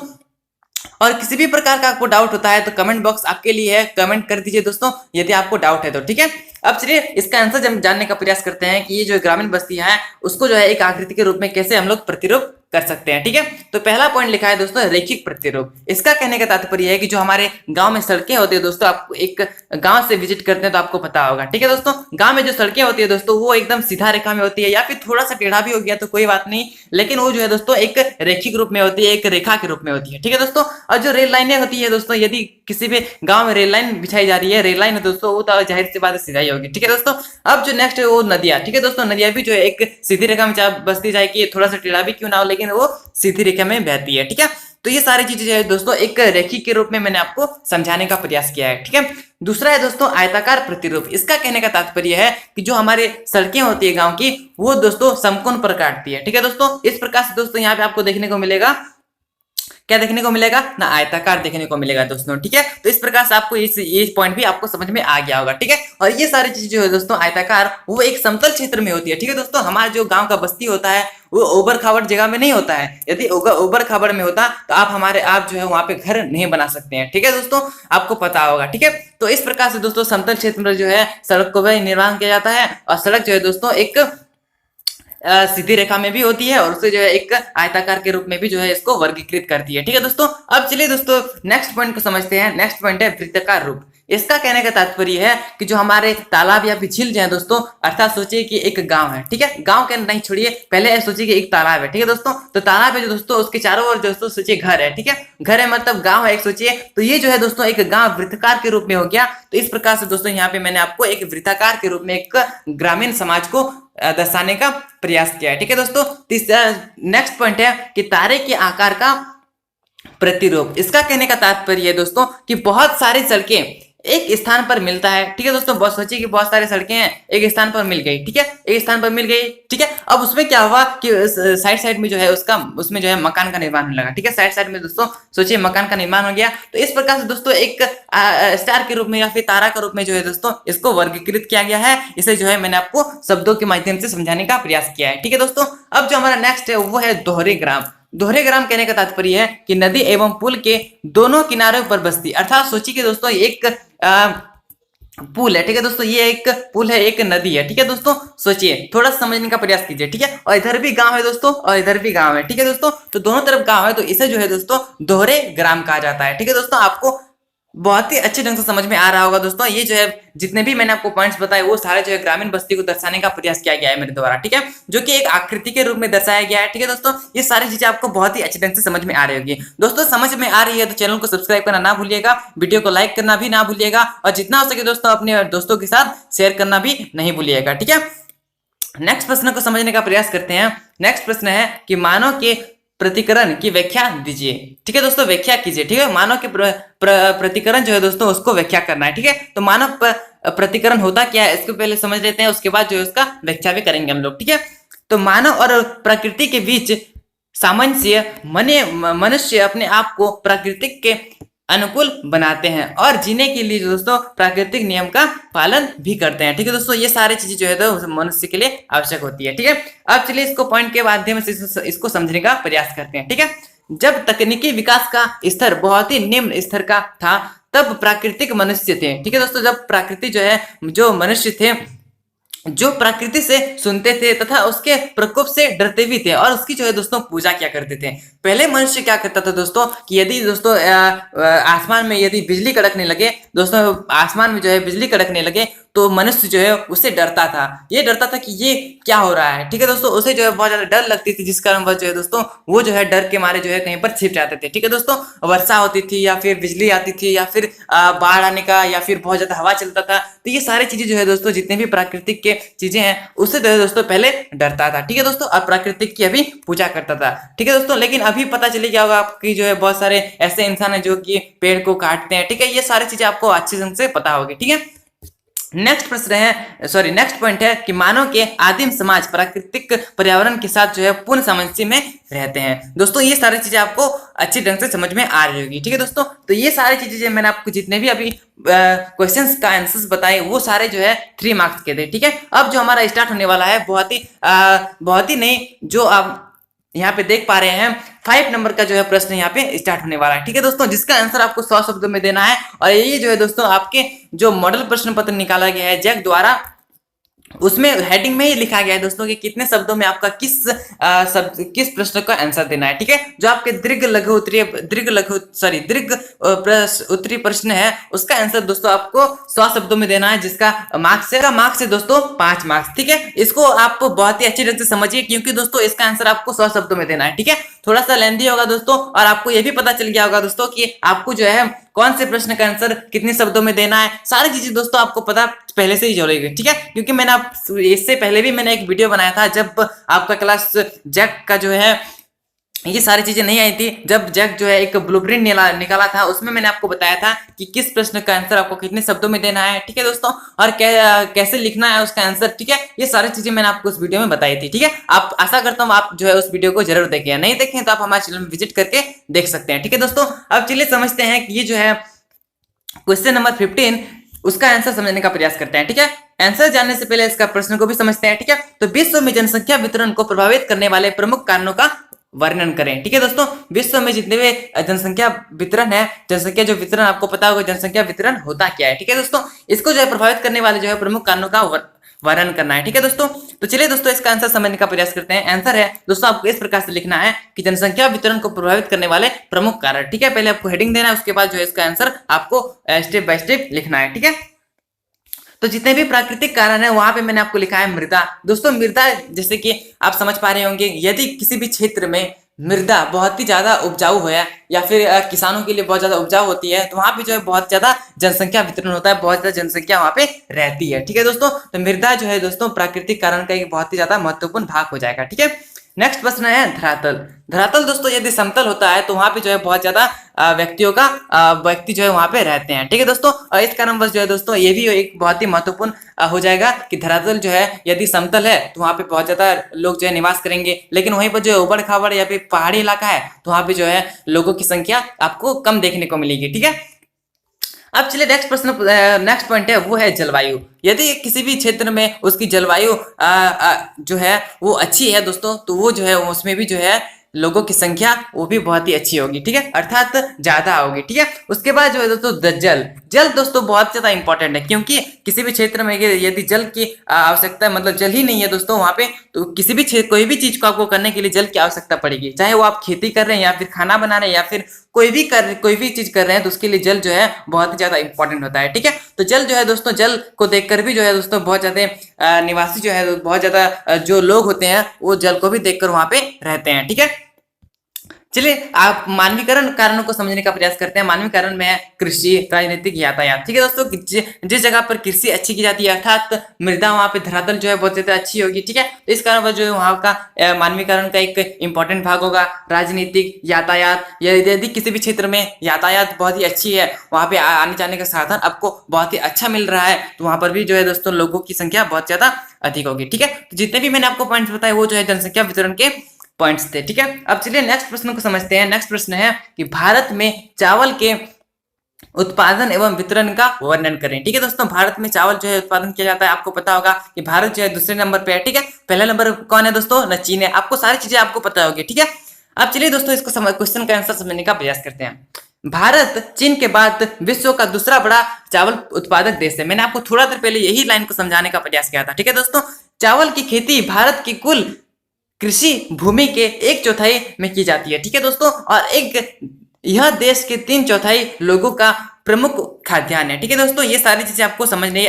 और किसी भी प्रकार का आपको डाउट होता है तो कमेंट बॉक्स आपके लिए है, कमेंट कर दीजिए दोस्तों यदि आपको डाउट है तो। ठीक है, अब चलिए इसका आंसर जानने का प्रयास करते हैं कि ये जो ग्रामीण बस्ती है उसको जो है एक आकृति के रूप में कैसे हम लोग प्रतिरूप कर सकते हैं। ठीक है, तो पहला पॉइंट लिखा है दोस्तों रैखिक प्रतिरूप। इसका कहने का तात्पर्य है कि जो हमारे गांव में सड़कें होती है दोस्तों, आप एक गांव से विजिट करते हैं तो आपको पता होगा। ठीक है दोस्तों, गांव में जो सड़कें होती है दोस्तों वो एकदम सीधा रेखा में होती है, या फिर थोड़ा सा टेढ़ा भी हो गया तो कोई बात नहीं, लेकिन वो जो है दोस्तों एक रैखिक रूप में होती है, एक रेखा के रूप में होती है। ठीक है दोस्तों, और जो रेल लाइनें होती है दोस्तों, यदि किसी भी गांव में रेल लाइन बिछाई जा रही है, रेल लाइन है दोस्तों, वो तो जाहिर सी बात है सीधा ही होगी। ठीक है दोस्तों, अब जो नेक्स्ट है वो नदियां। ठीक है दोस्तों, नदियां भी जो है एक सीधी रेखा में बसती जाएगी, थोड़ा सा टेढ़ा भी क्यों ना हो लेकिन वो सीधी रेखा में बहती है। ठीक है, तो ये सारी चीजें जो है दोस्तों एक रेखी के रूप में मैंने आपको समझाने का प्रयास किया है। ठीक है, दूसरा है दोस्तों आयताकार प्रतिरूप। इसका कहने का तात्पर्य है कि जो हमारे सड़कें होती है गांव की वो दोस्तों समकोण पर काटती है। ठीक है दोस्तों, इस प्रकार से दोस्तों यहाँ पे आपको देखने को मिलेगा, क्या देखने को मिलेगा ना, आयताकार देखने को मिलेगा दोस्तों। ठीक है, तो इस प्रकार से आपको ये पॉइंट भी आपको समझ में आ गया होगा। ठीक है, और ये सारी चीजें जो है दोस्तों आयताकार वो एक समतल क्षेत्र में होती है। ठीक है दोस्तों, हमारा जो गांव का बस्ती होता है वो ओबर खाबड़ जगह में नहीं होता है। यदि ओबर खाबड़ में होता तो आप जो है वहां पे घर नहीं बना सकते हैं। ठीक है दोस्तों, आपको पता होगा। ठीक है, तो इस प्रकार से दोस्तों समतल क्षेत्र में जो है सड़क को भी निर्माण किया जाता है, और सड़क जो है दोस्तों एक सीधी रेखा में भी होती है और उसे जो है एक आयताकार के रूप में भी जो है इसको वर्गीकृत करती है। ठीक है दोस्तों, अब चलिए दोस्तों नेक्स्ट पॉइंट को समझते हैं। नेक्स्ट पॉइंट है वृत्ताकार रूप। इसका कहने का तात्पर्य है कि जो हमारे तालाब या फिर झील जो है दोस्तों, अर्थात सोचिए कि एक गांव है। ठीक है, गांव के नहीं छोड़िए, पहले सोचिए कि एक तालाब है। ठीक है दोस्तों, तो तालाब है जो दोस्तों उसके चारों ओर दोस्तों सोचिए घर है। ठीक है, घर है मतलब गांव है एक, सोचिए तो ये जो है दोस्तों एक गांव वृत्ताकार के रूप में हो गया। तो इस प्रकार से दोस्तों यहाँ पे मैंने आपको एक वृत्ताकार के रूप में एक ग्रामीण समाज को दर्शाने का प्रयास किया है। ठीक है दोस्तों, नेक्स्ट पॉइंट है कि तारे के आकार का प्रतिरूप। इसका कहने का तात्पर्य है दोस्तों कि बहुत सारी सड़कें एक स्थान पर मिलता है। ठीक है दोस्तों, बहुत सोचिए कि बहुत सारी सड़कें हैं एक स्थान पर मिल गई। ठीक है, एक स्थान पर मिल गई। ठीक है, अब उसमें क्या हुआ कि साइड साइड में जो है उसमें जो है मकान का निर्माण होने लगा। ठीक है, साइड साइड में दोस्तों सोचिए मकान का निर्माण हो गया। तो इस प्रकार से दोस्तों एक स्टार के रूप में या फिर तारा के रूप में जो है दोस्तों इसको वर्गीकृत किया गया है। इसे जो है मैंने आपको शब्दों के माध्यम से समझाने का प्रयास किया है। ठीक है दोस्तों, अब जो हमारा नेक्स्ट है वो है दोहरे ग्राम। दोहरे ग्राम कहने का तात्पर्य है कि नदी एवं पुल के दोनों किनारों पर बस्ती, अर्थात सोचिए कि दोस्तों एक पुल है। ठीक है दोस्तों, ये एक पुल है, एक नदी है। ठीक है दोस्तों, सोचिए थोड़ा समझने का प्रयास कीजिए। ठीक है, और इधर भी गांव है दोस्तों और इधर भी गांव है। ठीक है दोस्तों, तो दोनों तरफ गांव है, तो इसे जो है दोस्तों दोहरे ग्राम कहा जाता है। ठीक है दोस्तों, आपको बहुत ही अच्छे ढंग से समझ में आ रहा होगा दोस्तों। ये जो है जितने भी मैंने आपको पॉइंट्स बताए वो सारे जो है ग्रामीण बस्ती को दर्शाने का प्रयास किया गया है मेरे द्वारा। ठीक है, जो कि एक आकृति के रूप में दर्शाया गया है। ठीक है दोस्तों, ये सारी चीजें आपको बहुत ही अच्छे ढंग से समझ में आ रही होगी। दोस्तों समझ में आ रही है तो चैनल को सब्सक्राइब करना ना भूलिएगा, वीडियो को लाइक करना भी ना भूलिएगा, और जितना हो सके दोस्तों अपने दोस्तों के साथ शेयर करना भी नहीं भूलिएगा। ठीक है, नेक्स्ट प्रश्न को समझने का प्रयास करते हैं। नेक्स्ट प्रश्न है कि मानव के प्रतिकरण की व्याख्या दीजिए। ठीक है दोस्तों, व्याख्या कीजिए। ठीक है, मानव के प्रतिकरण जो है दोस्तों उसको व्याख्या करना है। ठीक है, तो मानव प्रतिकरण होता क्या है इसको पहले समझ लेते हैं, उसके बाद जो है उसका व्याख्या भी करेंगे हम लोग। ठीक है, तो मानव और प्रकृति के बीच सामंजस्य मनुष्य अपने आप को प्राकृतिक के अनुकूल बनाते हैं और जीने के लिए दोस्तों प्राकृतिक नियम का पालन भी करते हैं। ठीक है दोस्तों, ये सारी चीजें जो है तो मनुष्य के लिए आवश्यक होती है। ठीक है, अब चलिए इसको पॉइंट के माध्यम से इसको समझने का प्रयास करते हैं। ठीक है, जब तकनीकी विकास का स्तर बहुत ही निम्न स्तर का था तब प्राकृतिक मनुष्य थे। ठीक है दोस्तों, जब प्राकृतिक जो है जो मनुष्य थे जो प्रकृति से सुनते थे तथा उसके प्रकोप से डरते भी थे और उसकी जो है दोस्तों पूजा क्या करते थे। पहले मनुष्य क्या करता था दोस्तों कि यदि दोस्तों आसमान में यदि बिजली कड़कने लगे दोस्तों, आसमान में जो है बिजली कड़कने लगे तो मनुष्य जो है उससे डरता था। ये डरता था कि ये क्या हो रहा है। ठीक है दोस्तों, उसे जो है बहुत ज्यादा डर लगती थी, जिस कारण वह जो है दोस्तों वो जो है डर के मारे जो है कहीं पर छिप जाते थे। ठीक है दोस्तों, वर्षा होती थी या फिर बिजली आती थी या फिर बाढ़ आने का या फिर बहुत ज्यादा हवा चलता था, तो ये सारी चीजें जो है दोस्तों जितने भी प्राकृतिक के चीजें हैं उससे जो है दोस्तों पहले डरता था। ठीक है दोस्तों, और प्राकृतिक की अभी पूजा करता था। ठीक है दोस्तों, लेकिन अभी पता चले क्या होगा आपकी जो है बहुत सारे ऐसे इंसान है जो कि पेड़ को काटते हैं। ठीक है, ये सारी चीजें आपको अच्छे ढंग से पता होगी। ठीक है, नेक्स्ट प्रश्न है नेक्स्ट पॉइंट है कि मानव के आदिम समाज प्राकृतिक पर्यावरण के साथ जो है पूर्ण सामंजस्य में रहते हैं। दोस्तों ये सारी चीजें आपको अच्छी ढंग से समझ में आ रही होगी। ठीक है दोस्तों, तो ये सारी चीजें मैंने आपको जितने भी अभी क्वेश्चंस का आंसर्स बताए वो सारे जो है 3 मार्क्स के थे। ठीक है, अब जो हमारा स्टार्ट होने वाला है बहुत ही नहीं, जो आप यहाँ पे देख पा रहे हैं 5 नंबर का जो है प्रश्न यहाँ पे स्टार्ट होने वाला है। ठीक है दोस्तों, जिसका आंसर आपको 100 शब्दों में देना है और ये जो है दोस्तों आपके जो मॉडल प्रश्न पत्र निकाला गया है जैक द्वारा, उसमें हेडिंग में ही लिखा गया है दोस्तों कि कितने शब्दों में आपका किस प्रश्न का आंसर देना है। ठीक है, जो आपके दीर्घ उत्तरीय प्रश्न है उसका आंसर दोस्तों आपको 100 शब्दों में देना है, जिसका मार्क्स है दोस्तों 5 मार्क्स। ठीक है, इसको आप बहुत ही अच्छी तरह से समझिए क्योंकि दोस्तों इसका आंसर आपको 100 शब्दों में देना है। ठीक है, थोड़ा सा लेंथी होगा दोस्तों और आपको यह भी पता चल गया होगा दोस्तों कि आपको जो है कौन से प्रश्न का आंसर कितने शब्दों में देना है, सारी चीजें दोस्तों आपको पता पहले से ही चलेगी। ठीक है, क्योंकि मैंने इससे पहले भी मैंने एक वीडियो बनाया था जब आपका क्लास जैक का जो है ये सारी चीजें नहीं आई थी, जब जैक जो है एक ब्लूप्रिंट निकाला था उसमें मैंने आपको बताया था कि किस प्रश्न का आंसर आपको कितने शब्दों में देना है। ठीक है दोस्तों, और कैसे लिखना है उसका आंसर। ठीक है, ये सारी चीजें मैंने आपको उस वीडियो में बताई थी। ठीक है, आप आशा करता हूँ आप जो है उस वीडियो को जरूर देखें, नहीं देखें तो आप हमारे चैनल में विजिट करके देख सकते हैं। ठीक है दोस्तों, अब चलिए समझते हैं कि ये जो है क्वेश्चन नंबर 15 उसका आंसर समझने का प्रयास करते हैं। ठीक है, आंसर जानने से पहले इसका प्रश्न को भी समझते हैं। ठीक है, तो विश्व में जनसंख्या वितरण को प्रभावित करने वाले प्रमुख कारणों का वर्णन करें। ठीक है दोस्तों, विश्व में जितने भी जनसंख्या वितरण है, जनसंख्या जो वितरण आपको पता होगा जनसंख्या वितरण होता क्या है। ठीक है दोस्तों, इसको जो है प्रभावित करने वाले जो है प्रमुख कारणों का वर्णन करना है। ठीक है दोस्तों, तो चलिए दोस्तों इसका आंसर समझने का प्रयास करते हैं। आंसर है दोस्तों आपको इस प्रकार से लिखना है कि जनसंख्या वितरण को प्रभावित करने वाले प्रमुख कारण। ठीक है, पहले आपको हेडिंग देना है, उसके बाद जो है इसका आंसर आपको स्टेप बाय स्टेप लिखना है। ठीक है, तो जितने भी प्राकृतिक कारण है वहां पे मैंने आपको लिखा है मृदा। दोस्तों मृदा जैसे कि आप समझ पा रहे होंगे, यदि किसी भी क्षेत्र में मृदा बहुत ही ज्यादा उपजाऊ है या फिर किसानों के लिए बहुत ज्यादा उपजाऊ होती है तो वहां पे जो है बहुत ज्यादा जनसंख्या वितरण होता है, बहुत ज्यादा जनसंख्या वहां पे रहती है। ठीक है दोस्तों, तो मृदा जो है दोस्तों प्राकृतिक कारण का एक बहुत ही ज्यादा महत्वपूर्ण भाग हो जाएगा। ठीक है, नेक्स्ट प्रश्न है धरातल। धरातल दोस्तों यदि समतल होता है तो वहां पे जो है बहुत ज्यादा व्यक्ति जो है वहां पे रहते हैं। ठीक है दोस्तों, और इस कारणवश जो है दोस्तों ये भी एक बहुत ही महत्वपूर्ण हो जाएगा कि धरातल जो है यदि समतल है तो वहां पे बहुत ज्यादा लोग जो है निवास करेंगे, लेकिन वहीं पर जो है उबड़ खाबड़ या फिर पहाड़ी इलाका है तो वहां पे जो है लोगों की संख्या आपको कम देखने को मिलेगी। ठीक है, अब चलिए नेक्स्ट पॉइंट है वो है जलवायु। यदि किसी भी क्षेत्र में उसकी जलवायु जो है वो अच्छी है दोस्तों तो वो जो है उसमें भी जो है लोगों की संख्या वो भी बहुत ही अच्छी होगी। ठीक है, अर्थात ज्यादा होगी। ठीक है, उसके बाद जो है दोस्तों जल दोस्तों बहुत ज्यादा इंपॉर्टेंट है क्योंकि किसी भी क्षेत्र में यदि जल की आवश्यकता मतलब जल ही नहीं है दोस्तों वहां पे तो किसी भी कोई भी चीज को आपको करने के लिए जल की आवश्यकता पड़ेगी, चाहे वो आप खेती कर रहे हैं या फिर खाना बना रहे हैं या फिर कोई भी चीज कर रहे हैं तो उसके लिए जल जो है बहुत ही ज्यादा इंपॉर्टेंट होता है। ठीक है, तो जल जो है दोस्तों जल को देखकर भी जो है दोस्तों बहुत ज्यादा निवासी जो है बहुत ज्यादा जो लोग होते हैं वो जल को भी देखकर वहां पे रहते हैं। ठीक है, चलिए आप मानवीकरण कारणों को समझने का प्रयास करते हैं। मानवीय कारण में है कृषि, राजनीतिक, यातायात। ठीक है दोस्तों, जिस जगह पर कृषि अच्छी की जाती है अर्थात मृदा, वहां पे धरातल जो है बहुत ज्यादा अच्छी होगी। ठीक है, तो इस कारण जो है वहां का मानवीकरण का एक इंपॉर्टेंट भाग होगा। राजनीतिक, यातायात, यदि किसी भी क्षेत्र में यातायात बहुत ही अच्छी है, वहां पे आने जाने का साधन आपको बहुत ही अच्छा मिल रहा है, तो वहां पर भी जो है दोस्तों लोगों की संख्या बहुत ज्यादा अधिक होगी। ठीक है, तो जितने भी मैंने आपको पॉइंट्स बताए वो जो है जनसंख्या वितरण के पॉइंट्स थे। ठीक है, अब चलिए नेक्स्ट प्रश्न को समझते हैं। नेक्स्ट प्रश्न है कि भारत में चावल के उत्पादन एवं वितरण का वर्णन करें। ठीक है दोस्तों, भारत में चावल जो है उत्पादन किया जाता है। आपको पता होगा कि भारत जो है दूसरे नंबर पे है। ठीक है, पहला नंबर कौन है दोस्तों? न चीन है। आपको सारी चीजें आपको पता होगी। ठीक है, अब चलिए दोस्तों इसको क्वेश्चन का आंसर समझने का प्रयास करते हैं। भारत चीन के बाद विश्व का दूसरा बड़ा चावल उत्पादक देश है। मैंने आपको थोड़ा देर पहले यही लाइन को समझाने का प्रयास किया था। ठीक है दोस्तों, चावल की खेती भारत की कुल कृषि भूमि के 1/4 में की जाती है। ठीक है दोस्तों, और यह देश के 3/4 लोगों का प्रमुख खाद्यान्न है। ठीक है दोस्तों, ये सारी चीजें आपको समझने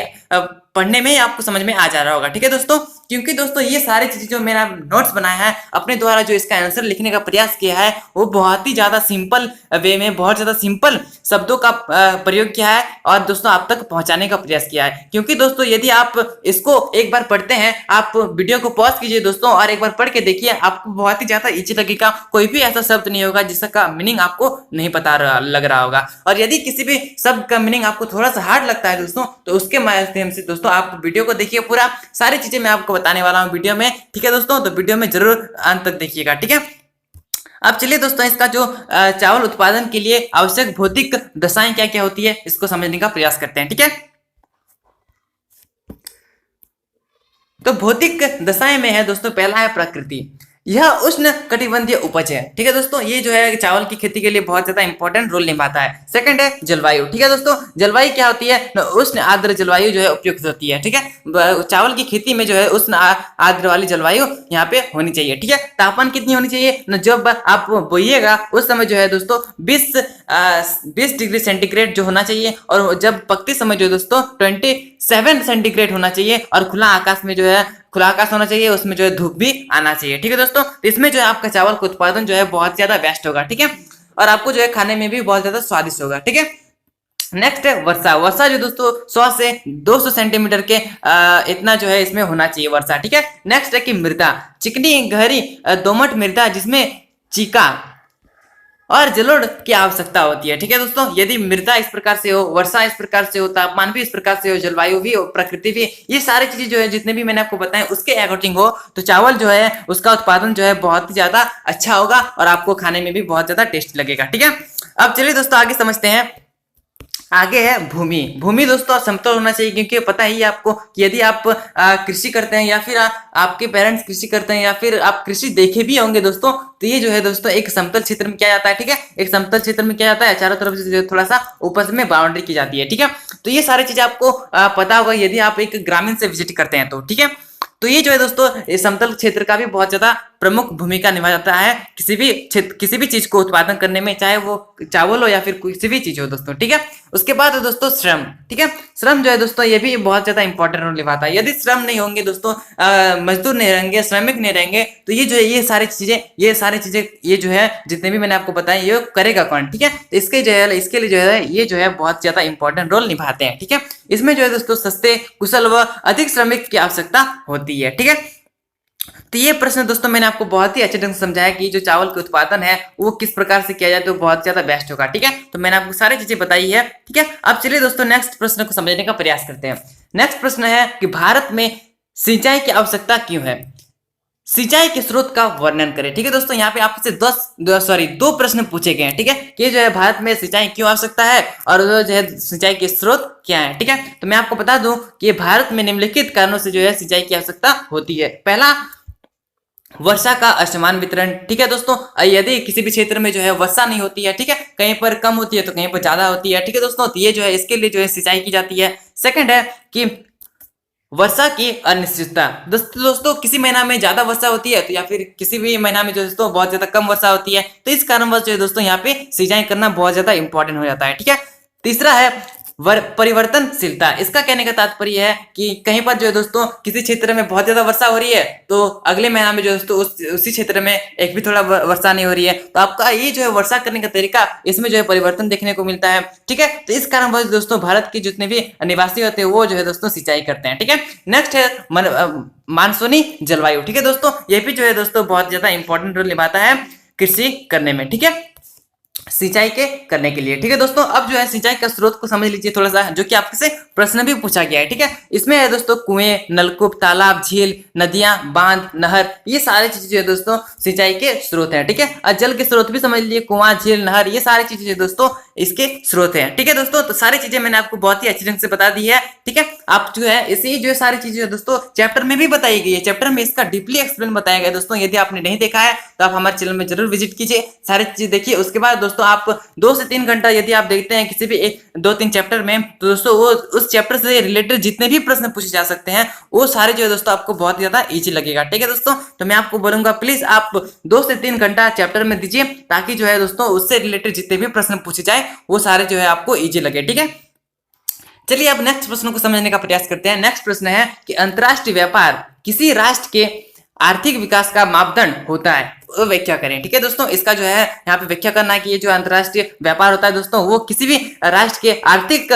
पढ़ने में आपको समझ में आ जा रहा होगा। ठीक है दोस्तों, क्योंकि दोस्तों ये सारी चीजें जो मेरा नोट्स बनाया है अपने द्वारा जो इसका आंसर लिखने का प्रयास किया है वो बहुत ही ज्यादा सिंपल वे में, बहुत ज्यादा सिंपल शब्दों का प्रयोग किया है और दोस्तों आप तक पहुंचाने का प्रयास किया है। क्योंकि दोस्तों यदि आप इसको एक बार पढ़ते हैं, आप वीडियो को पॉज कीजिए दोस्तों और एक बार पढ़ के देखिए, आपको बहुत ही ज्यादा इजी लगेगा। कोई भी ऐसा शब्द नहीं होगा जिसका मीनिंग आपको नहीं पता लग रहा होगा। और यदि किसी भी शब्द का मीनिंग आपको थोड़ा सा हार्ड लगता है दोस्तों, तो उसके माध्यम से दोस्तों आप वीडियो को देखिए, पूरा सारी चीजें मैं आपको बताने वाला हूं वीडियो में। ठीक है दोस्तों, तो वीडियो में जरूर अंत तक देखिएगा। ठीक है, अब चलिए दोस्तों इसका जो चावल उत्पादन के लिए आवश्यक भौतिक दशाएं क्या क्या होती है इसको समझने का प्रयास करते हैं। ठीक है, तो भौतिक दशाएं में है दोस्तों, पहला है प्रकृति। यह उष्ण कटिबंधीय उपज है। ठीक है दोस्तों, ये जो है चावल की खेती के लिए बहुत ज्यादा इंपॉर्टेंट रोल निभाता है। सेकंड है जलवायु। ठीक है दोस्तों, जलवायु क्या होती है? उष्ण आर्द्र जलवायु जो है उपयुक्त होती है। ठीक है, चावल की खेती में जो है उष्ण आर्द्र वाली जलवायु यहाँ पे होनी चाहिए। ठीक है, तापमान कितनी होनी चाहिए? जब आप बोइएगा उस समय जो है दोस्तों 20 डिग्री सेंटीग्रेड जो होना चाहिए, और जब पकते समय जो है दोस्तों 27 सेंटीग्रेड होना चाहिए, और खुला आकाश में जो है खुला आकाश होना चाहिए, उसमें जो है धूप भी आना चाहिए। ठीक है दोस्तों, तो इसमें जो है आपका चावल का उत्पादन जो है बहुत ज्यादा बेस्ट होगा। ठीक है, और आपको जो है खाने में भी बहुत ज्यादा स्वादिष्ट होगा। ठीक है, नेक्स्ट है वर्षा। वर्षा जो दोस्तों 100 से 200 सेंटीमीटर के इतना जो है इसमें होना चाहिए वर्षा। ठीक है, नेक्स्ट है कि मृदा, चिकनी गहरी दोमट मृदा जिसमें चीका और जलोढ़ की आवश्यकता होती है। ठीक है दोस्तों, यदि मृदा इस प्रकार से हो, वर्षा इस प्रकार से हो, तापमान भी इस प्रकार से हो, जलवायु भी हो, प्रकृति भी, ये सारी चीजें जो है जितने भी मैंने आपको बताए उसके अकॉर्डिंग हो, तो चावल जो है उसका उत्पादन जो है बहुत ही ज्यादा अच्छा होगा और आपको खाने में भी बहुत ज्यादा टेस्ट लगेगा। ठीक है, अब चलिए दोस्तों आगे समझते हैं। आगे है भूमि। भूमि दोस्तों समतल होना चाहिए, क्योंकि पता ही है आपको कि यदि आप कृषि करते हैं या फिर आपके पेरेंट्स कृषि करते हैं या फिर आप कृषि देखे भी होंगे दोस्तों, तो ये जो है दोस्तों एक समतल क्षेत्र में किया जाता है। ठीक है, एक समतल क्षेत्र में किया जाता है, चारों तरफ से थोड़ा सा ऊपर में बाउंड्री की जाती है। ठीक है, तो ये सारी चीजें आपको पता होगा यदि आप एक ग्रामीण से विजिट करते हैं तो। ठीक है, तो ये जो है दोस्तों इस समतल क्षेत्र का भी बहुत ज्यादा प्रमुख भूमिका निभा जाता है किसी भी चीज को उत्पादन करने में, चाहे वो चावल हो या फिर किसी भी चीज हो दोस्तों। ठीक है, उसके बाद है दोस्तों श्रम। ठीक है, श्रम जो है दोस्तों ये भी बहुत ज्यादा इंपॉर्टेंट रोल निभाता है। यदि श्रम नहीं होंगे दोस्तों, मजदूर नहीं रहेंगे, श्रमिक नहीं रहेंगे, तो ये जो है ये सारी चीजें ये जो है जितने भी मैंने आपको बताया ये करेगा कौन? ठीक है, तो इसके लिए जो है ये जो है बहुत ज्यादा इंपॉर्टेंट रोल निभाते हैं। ठीक है, इसमें जो है दोस्तों सस्ते, कुशल व अधिक श्रमिक की आवश्यकता होती है। ठीक है, तो ये प्रश्न दोस्तों मैंने आपको बहुत ही अच्छे ढंग से समझाया कि जो चावल के उत्पादन है वो किस प्रकार से किया जाए तो बहुत ज्यादा बेस्ट होगा। ठीक है, तो मैंने आपको सारी चीजें बताई है। ठीक है, अब चलिए दोस्तों नेक्स्ट प्रश्न को समझने का प्रयास करते हैं। नेक्स्ट प्रश्न है कि भारत में सिंचाई की आवश्यकता क्यों है? सिंचाई के स्रोत का वर्णन करें। ठीक है दोस्तों, यहाँ पे आपसे 2 प्रश्न पूछे गए हैं। ठीक है, कि जो है भारत में सिंचाई क्यों आवश्यकता है और जो है सिंचाई के स्रोत क्या है। ठीक है, तो मैं आपको बता दूं कि भारत में निम्नलिखित कारणों से जो है सिंचाई की आवश्यकता होती है। पहला, वर्षा का असमान वितरण। ठीक है दोस्तों, यदि किसी भी क्षेत्र में जो है वर्षा नहीं होती है, ठीक है, कहीं पर कम होती है तो कहीं पर ज्यादा होती है। ठीक है दोस्तों, तो ये जो है इसके लिए जो है सिंचाई की जाती है। सेकंड है कि वर्षा की अनिश्चितता। दोस्तों किसी महीना में ज्यादा वर्षा होती है तो या फिर किसी भी महीना में जो दोस्तों बहुत ज्यादा कम वर्षा होती है, तो इस कारणवश जो है दोस्तों यहाँ पे सिंचाई करना बहुत ज्यादा इंपॉर्टेंट हो जाता है। ठीक है, तीसरा है परिवर्तनशीलता। इसका कहने का तात्पर्य है कि कहीं पर जो है दोस्तों किसी क्षेत्र में बहुत ज्यादा वर्षा हो रही है तो अगले महीना में जो है दोस्तों उसी क्षेत्र में एक भी थोड़ा वर्षा नहीं हो रही है, तो आपका ये जो है वर्षा करने का तरीका इसमें जो है परिवर्तन देखने को मिलता है। ठीक है, तो इस कारण दोस्तों भारत के जितने भी निवासी होते हैं वो जो है दोस्तों सिंचाई करते हैं। ठीक है, नेक्स्ट है मानसूनी जलवायु। ठीक है दोस्तों, ये भी जो है दोस्तों बहुत ज्यादा इंपॉर्टेंट रोल निभाता है कृषि करने में। ठीक है, सिंचाई के करने के लिए। ठीक है दोस्तों, अब जो है सिंचाई का स्रोत को समझ लीजिए थोड़ा सा, जो कि आपसे से प्रश्न भी पूछा गया है। ठीक है, इसमें है दोस्तों कुएं, नलकूप, तालाब, झील, नदियां, बांध, नहर, ये सारे चीजें जो है दोस्तों सिंचाई के स्रोत हैं। ठीक है, और जल के स्रोत भी समझ लीजिए, कुआं, झील, नहर, ये सारी चीजें दोस्तों इसके स्रोत हैं। ठीक है दोस्तों, तो सारी चीजें मैंने आपको बहुत ही अच्छी ढंग से बता दी है। ठीक है, आप जो है इसी जो सारी चीजें दोस्तों चैप्टर में भी बताई गई है, चैप्टर में इसका डीपली एक्सप्लेन बताया गया दोस्तों। यदि आपने नहीं देखा है तो आप हमारे चैनल में जरूर विजिट कीजिए, सारी चीजें देखिए। उसके बाद दोस्तों आप 2 से 3 घंटा यदि आप देखते हैं किसी भी एक 2-3 चैप्टर में, तो दोस्तों वो उस चैप्टर से रिलेटेड जितने भी प्रश्न पूछे जा सकते हैं वो सारे जो है दोस्तों आपको बहुत ज्यादा इजी लगेगा। ठीक है दोस्तों, तो मैं आपको बोलूंगा प्लीज आप 2 से 3 घंटा चैप्टर में दीजिए, ताकि जो है दोस्तों उससे रिलेटेड जितने भी प्रश्न पूछे जाए वो सारे जो है आपको इजी लगे। ठीक है, चलिए अब नेक्स्ट प्रश्न को समझने का प्रयास करते हैं। नेक्स्ट प्रश्न है कि अंतरराष्ट्रीय व्यापार किसी राष्ट्र के आर्थिक विकास का मापदंड होता है, वो व्याख्या करें। ठीक है दोस्तों, इसका जो है यहाँ पे व्याख्या करना है कि ये जो अंतरराष्ट्रीय व्यापार होता है दोस्तों वो किसी भी राष्ट्र के आर्थिक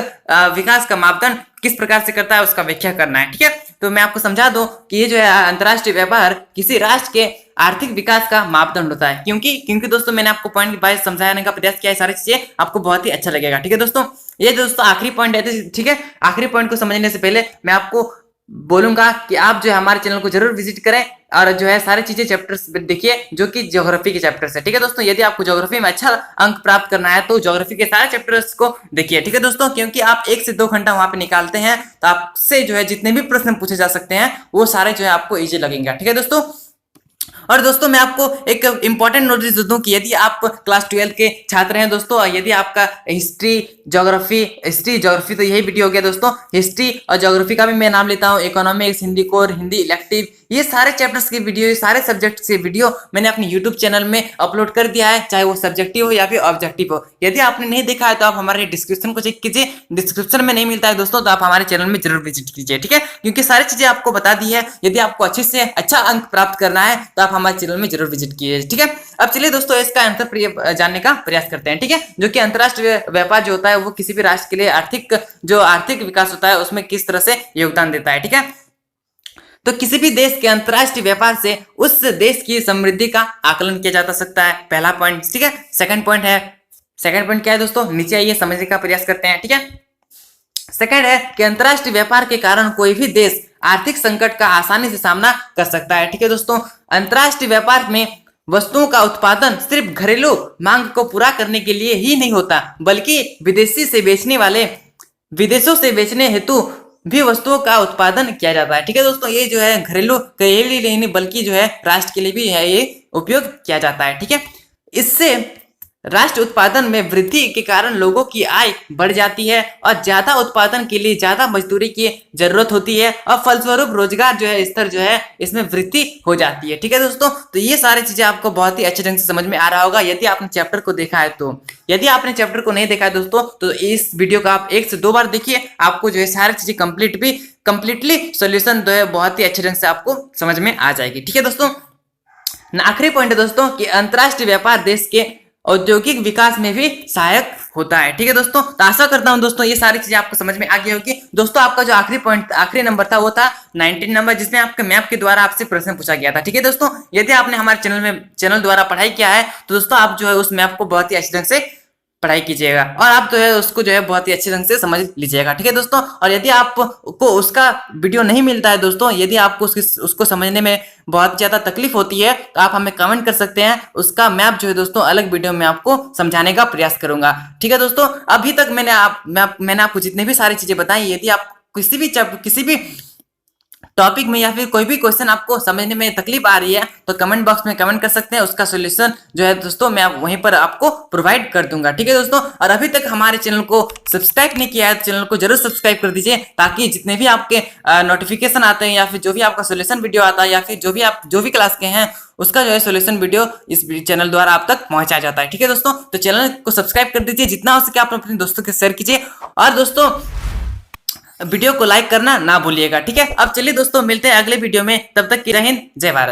विकास का मापदंड किस प्रकार से करता है उसका व्याख्या करना है। ठीक है, तो मैं आपको समझा दूं कि ये जो है अंतरराष्ट्रीय व्यापार किसी राष्ट्र के आर्थिक विकास का मापदंड होता है। क्योंकि दोस्तों मैंने आपको पॉइंट वाइज समझाने का प्रयास किया है, सारी चीजें आपको बहुत ही अच्छा लगेगा। ठीक है दोस्तों, ये दोस्तों आखिरी पॉइंट है। ठीक है, आखिरी पॉइंट को समझने से पहले मैं आपको बोलूंगा कि आप जो है हमारे चैनल को जरूर विजिट करें और जो है सारी चीजें चैप्टर्स देखिए जो कि ज्योग्राफी के चैप्टर्स है। ठीक है दोस्तों, यदि आपको ज्योग्राफी में अच्छा अंक प्राप्त करना है तो ज्योग्राफी के सारे चैप्टर्स को देखिए। ठीक है दोस्तों, क्योंकि आप 1 से 2 घंटा वहां पे निकालते हैं तो आपसे जो है जितने भी प्रश्न पूछे जा सकते हैं वो सारे जो है आपको इजी लगेंगे। ठीक है दोस्तों, और दोस्तों मैं आपको एक इंपॉर्टेंट नोटिस दूं कि यदि आप क्लास 12 के छात्र हैं दोस्तों, और यदि आपका हिस्ट्री ज्योग्राफी तो यही वीडियो हो गया दोस्तों, हिस्ट्री और ज्योग्राफी का भी मैं नाम लेता हूं, economics, Hindi core, Hindi elective, ये सारे चैप्टर्स के वीडियो, ये सारे सब्जेक्ट के वीडियो मैंने अपने यूट्यूब चैनल में अपलोड कर दिया है, चाहे वो सब्जेक्टिव हो या फिर ऑब्जेक्टिव हो। यदि आपने नहीं देखा है तो आप हमारे डिस्क्रिप्शन को चेक कीजिए, डिस्क्रिप्शन में नहीं मिलता है दोस्तों तो आप हमारे चैनल में जरूर विजिट कीजिए। ठीक है, क्योंकि सारी चीजें आपको बता दी है। यदि आपको अच्छे से अच्छा अंक प्राप्त करना है तो आप हमारे चैनल में जरूर विजिट कीजिए। ठीक है, अब चलिए दोस्तों इसका आंसर जानने का प्रयास करते हैं। ठीक है, जो कि अंतरराष्ट्रीय व्यापार जो होता है वो किसी भी राष्ट्र के लिए आर्थिक विकास होता है उसमें किस तरह से योगदान देता है। ठीक है, तो किसी भी देश के अंतरराष्ट्रीय व्यापार से उस देश की समृद्धि का आकलन किया जा सकता है, पहला पॉइंट। ठीक है, सेकंड पॉइंट क्या है दोस्तों, नीचे आइए समझने का प्रयास करते हैं। ठीक है, सेकंड है कि अंतरराष्ट्रीय व्यापार के कारण कोई भी देश आर्थिक संकट का आसानी से सामना कर सकता है। ठीक है दोस्तों, अंतरराष्ट्रीय व्यापार में वस्तुओं का उत्पादन सिर्फ घरेलू मांग को पूरा करने के लिए ही नहीं होता, बल्कि विदेशों से बेचने हेतु भी वस्तुओं का उत्पादन किया जाता है। ठीक है दोस्तों, ये जो है घरेलू के लिए नहीं बल्कि जो है राष्ट्र के लिए भी है ये उपयोग किया जाता है। ठीक है, इससे राष्ट्र उत्पादन में वृद्धि के कारण लोगों की आय बढ़ जाती है और ज्यादा उत्पादन के लिए ज्यादा मजदूरी की जरूरत होती है और फलस्वरूप रोजगार जो है स्तर जो है इसमें वृद्धि हो जाती है। ठीक है दोस्तों, तो ये सारी चीजें आपको बहुत ही अच्छे ढंग से समझ में आ रहा होगा यदि आपने चैप्टर को देखा है तो। यदि आपने चैप्टर को नहीं देखा है दोस्तों तो इस वीडियो को आप 1 से 2 बार देखिए, आपको जो है सारी चीजें कंप्लीटली सोल्यूशन जो है बहुत ही अच्छे ढंग से आपको समझ में आ जाएगी। ठीक है दोस्तों, आखिरी पॉइंट है दोस्तों कि अंतरराष्ट्रीय व्यापार देश के औद्योगिक विकास में भी सहायक होता है। ठीक है दोस्तों, तो आशा करता हूं दोस्तों ये सारी चीजें आपको समझ में आ गई होगी। दोस्तों आपका जो आखिरी नंबर था वो था 19 नंबर, जिसमें आपके मैप के द्वारा आपसे प्रश्न पूछा गया था। ठीक है दोस्तों, यदि आपने हमारे चैनल द्वारा पढ़ाई किया है तो दोस्तों आप जो है उस मैप को बहुत ही अच्छे ढंग से पढ़ाई कीजिएगा और आप जो है उसको जो है बहुत ही अच्छे ढंग से समझ लीजिएगा। ठीक है दोस्तों, और यदि आपको उसका वीडियो नहीं मिलता है दोस्तों, यदि आपको उसको समझने में बहुत ज्यादा तकलीफ होती है तो आप हमें कमेंट कर सकते हैं, उसका मैप जो है दोस्तों अलग वीडियो में आपको समझाने का प्रयास करूंगा। ठीक है दोस्तों, अभी तक मैंने आपको जितने भी सारी चीजें बताई, यदि आप किसी भी टॉपिक में या फिर कोई भी क्वेश्चन आपको समझने में तकलीफ आ रही है तो कमेंट बॉक्स में कमेंट कर सकते हैं, उसका सोल्यूशन जो है दोस्तों मैं वहीं पर आपको प्रोवाइड कर दूंगा। ठीक है दोस्तों, और अभी तक हमारे चैनल को सब्सक्राइब नहीं किया है तो चैनल को जरूर सब्सक्राइब कर दीजिए, ताकि जितने भी आपके नोटिफिकेशन आते हैं या फिर जो भी आपका सोल्यूशन वीडियो आता है या फिर जो भी क्लास के हैं उसका जो है सोल्यूशन वीडियो इस चैनल द्वारा आप तक पहुंचाया जाता है। ठीक है दोस्तों, तो चैनल को सब्सक्राइब कर दीजिए, जितना हो सके आप अपने दोस्तों के शेयर कीजिए और दोस्तों वीडियो को लाइक करना ना भूलिएगा। ठीक है, अब चलिए दोस्तों मिलते हैं अगले वीडियो में, तब तक की जय हिंद जय भारत।